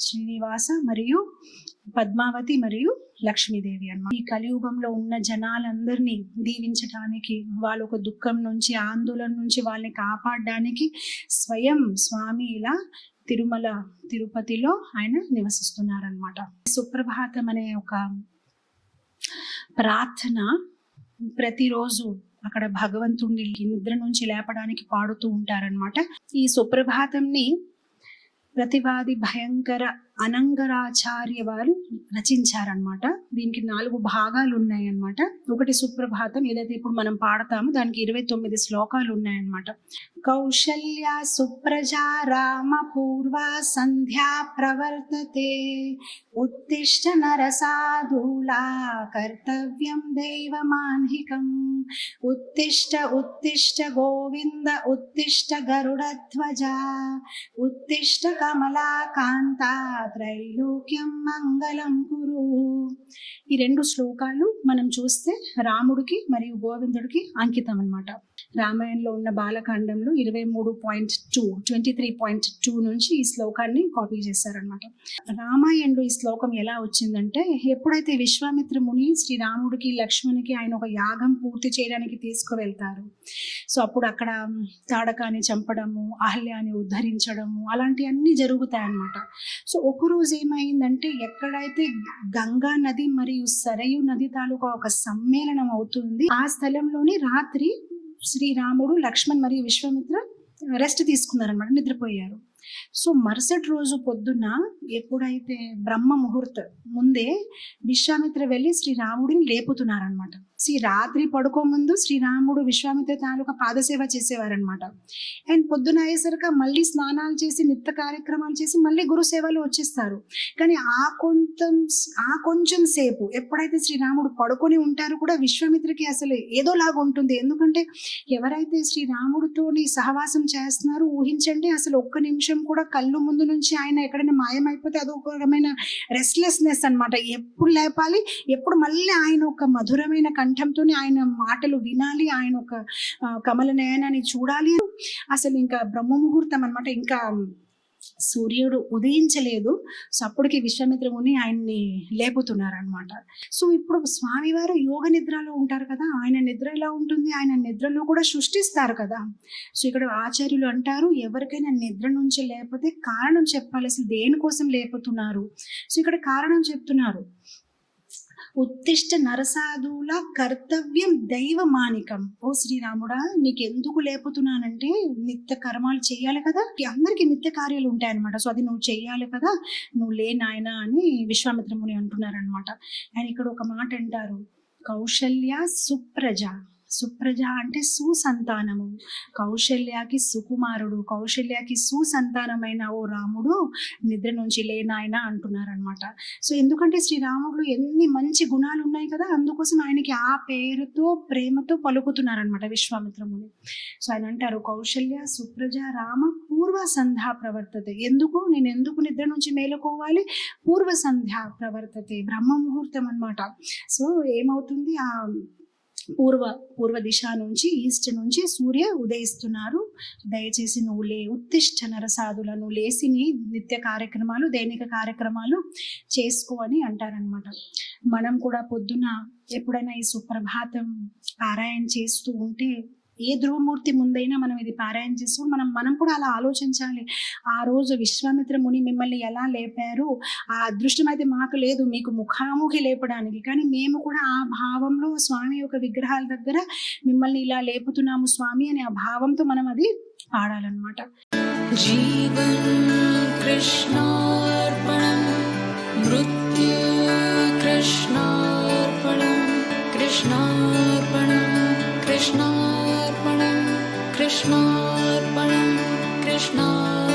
శ్రీనివాస మరియు పద్మావతి మరియు లక్ష్మీదేవి అన్నమాట. ఈ కలియుగంలో ఉన్న జనాలందరినీ దీవించడానికి, వాళ్ళ ఒక దుఃఖం నుంచి, ఆందోళన నుంచి వాళ్ళని కాపాడడానికి స్వయం స్వామి ఇలా తిరుమల తిరుపతిలో ఆయన నివసిస్తున్నారనమాట. సుప్రభాతం అనే ఒక ప్రార్థన ప్రతిరోజు అక్కడ భగవంతుడిని నిద్ర నుంచి లేపడానికి పాడుతూ ఉంటారనమాట. ఈ సుప్రభాతంని ప్రతివాది భయంకర అనంగరాచార్య వారు రచించారనమాట. దీనికి 4 భాగాలు ఉన్నాయన్నమాట. ఒకటి సుప్రభాతం, ఏదైతే ఇప్పుడు మనం పాడతామో దానికి 29 శ్లోకాలు ఉన్నాయన్నమాట. కౌశల్య సుప్రజా రామ పూర్వ సంధ్యా ప్రవర్తతే, ఉత్తిష్ట నరసాధూలా కర్తవ్యం దైవమాన్హికం, ఉత్తిష్ట ఉత్తిష్ట గోవింద ఉత్తిష్ట గరుడధ్వజ, ఉత్తిష్ట కమలాకాంతా త్రైలోక్యం మంగళం కురు. ఈ 2 శ్లోకాలు మనం చూస్తే రాముడికి మరియు గోవిందుడికి అంకితం అన్నమాట. రామాయణంలో ఉన్న బాలకాండంలో 23.2 నుంచి ఈ శ్లోకాన్ని కాపీ చేశారనమాట. రామాయణంలో ఈ శ్లోకం ఎలా వచ్చిందంటే, ఎప్పుడైతే విశ్వామిత్ర ముని శ్రీరాముడికి లక్ష్మణునికి ఆయన ఒక యాగం పూర్తి చేయడానికి తీసుకువెళ్తారు, సో అప్పుడు అక్కడ తాడకాన్ని చంపడము, అహల్యాన్ని ఉద్ధరించడము అలాంటివన్నీ జరుగుతాయి అన్నమాట. సో ఒకరోజు ఏమైందంటే, ఎక్కడైతే గంగా నది మరియు సరయు నది తాలూకా ఒక సమ్మేళనం అవుతుంది, ఆ స్థలంలోని రాత్రి శ్రీరాముడు, లక్ష్మణ్ మరియు విశ్వామిత్ర రెస్ట్ తీసుకున్నారనమాట, నిద్రపోయారు. సో మరుసటి రోజు పొద్దున్న ఎప్పుడైతే బ్రహ్మ ముహూర్త ముందే విశ్వామిత్ర వెళ్ళి శ్రీరాముడిని లేపుతున్నారనమాట. రాత్రి పడుకో ముందు శ్రీరాముడు విశ్వామిత్ర తాలూకా పాదసేవ చేసేవారనమాట. అండ్ పొద్దున అయ్యేసరికి మళ్ళీ స్నానాలు చేసి నిత్య కార్యక్రమాలు చేసి మళ్ళీ గురు సేవలు వచ్చేస్తారు. కానీ ఆ కొంచెం సేపు ఎప్పుడైతే శ్రీరాముడు పడుకొని ఉంటారో కూడా విశ్వామిత్రకి అసలు ఏదోలాగా ఉంటుంది. ఎందుకంటే ఎవరైతే శ్రీరాముడితోని సహవాసం చేస్తున్నారో ఊహించండి, అసలు ఒక్క నిమిషం కూడా కళ్ళు ముందు నుంచి ఆయన ఎక్కడైనా మాయమైపోతే అదొక రకమైన రెస్ట్లెస్నెస్ అనమాట. ఎప్పుడు లేపాలి, ఎప్పుడు మళ్ళీ ఆయన ఒక మధురమైన కంఠంతో ఆయన మాటలు వినాలి, ఆయన ఒక కమల నయనాన్ని చూడాలి. అసలు ఇంకా బ్రహ్మ ముహూర్తం అనమాట, ఇంకా సూర్యుడు ఉదయించలేదు. సో అప్పటికి విశ్వామిత్ర ముని ఆయన్ని లేపుతున్నారనమాట. సో ఇప్పుడు స్వామివారు యోగ నిద్రలో ఉంటారు కదా, ఆయన నిద్ర ఎలా ఉంటుంది, ఆయన నిద్రలో కూడా సృష్టిస్తారు కదా. సో ఇక్కడ ఆచార్యులు అంటారు, ఎవరికైనా నిద్ర నుంచి లేకపోతే కారణం చెప్పాలి, అసలు దేనికోసం లేపుతున్నారు. సో ఇక్కడ కారణం చెప్తున్నారు, ఉత్తిష్ట నరసాధుల కర్తవ్యం దైవమానికం. ఓ శ్రీరాముడా, నీకెందుకు లేపుతున్నానంటే నిత్య కర్మాలు చేయాలి కదా, అందరికి నిత్య కార్యాలు ఉంటాయన్నమాట. సో అది నువ్వు చెయ్యాలి కదా, నువ్వు లే నాయన అని విశ్వామిత్ర ముని అంటున్నారనమాట. ఆయన ఇక్కడ ఒక మాట అంటారు, కౌశల్య సుప్రజ. సుప్రజ అంటే సుసంతానము, కౌశల్యకి సుకుమారుడు, కౌశల్యకి సుసంతానమైన ఓ రాముడు నిద్ర నుంచి లేనాయన అంటున్నారనమాట. సో ఎందుకంటే శ్రీరాముడు ఎన్ని మంచి గుణాలు ఉన్నాయి కదా, అందుకోసం ఆయనకి ఆ పేరుతో ప్రేమతో పలుకుతున్నారనమాట విశ్వామిత్రముని. సో ఆయన అంటారు, కౌశల్య సుప్రజ రామ పూర్వ సంధ్యా ప్రవర్తతే. నేను ఎందుకు నిద్ర నుంచి మేలుకోవాలి, పూర్వ సంధ్యా ప్రవర్తతే, బ్రహ్మ ముహూర్తం అనమాట. సో ఏమవుతుంది, ఆ పూర్వ దిశ నుంచి, ఈస్ట్ నుంచి సూర్య ఉదయిస్తున్నారు, దయచేసి నువ్వు లే, ఉత్తిష్ట నరసాధులను లేసి నీ నిత్య కార్యక్రమాలు, దైనిక కార్యక్రమాలు చేసుకో అని అంటారనమాట. మనం కూడా పొద్దున ఎప్పుడైనా ఈ సుప్రభాతం పారాయణ చేస్తూ ఉంటే, ఏ ధ్రువమూర్తి ముందైనా మనం ఇది పారాయణ చేస్తూ మనం కూడా అలా ఆలోచించాలి. ఆ రోజు విశ్వామిత్ర ముని మిమ్మల్ని ఎలా లేపారు, ఆ అదృష్టం అయితే మాకు లేదు మీకు ముఖాముఖి లేపడానికి, కానీ మేము కూడా ఆ భావంలో స్వామి యొక్క విగ్రహాల దగ్గర మిమ్మల్ని ఇలా లేపుతున్నాము స్వామి అని ఆ భావంతో మనం అది పాడాలన్నమాట. జీవన్ కృష్ణార్పణం, మృత్యు కృష్ణార్పణం, కృష్ణార్పణం కృష్ణార్పణం, కృష్ణార్పణం కృష్ణార్పణం.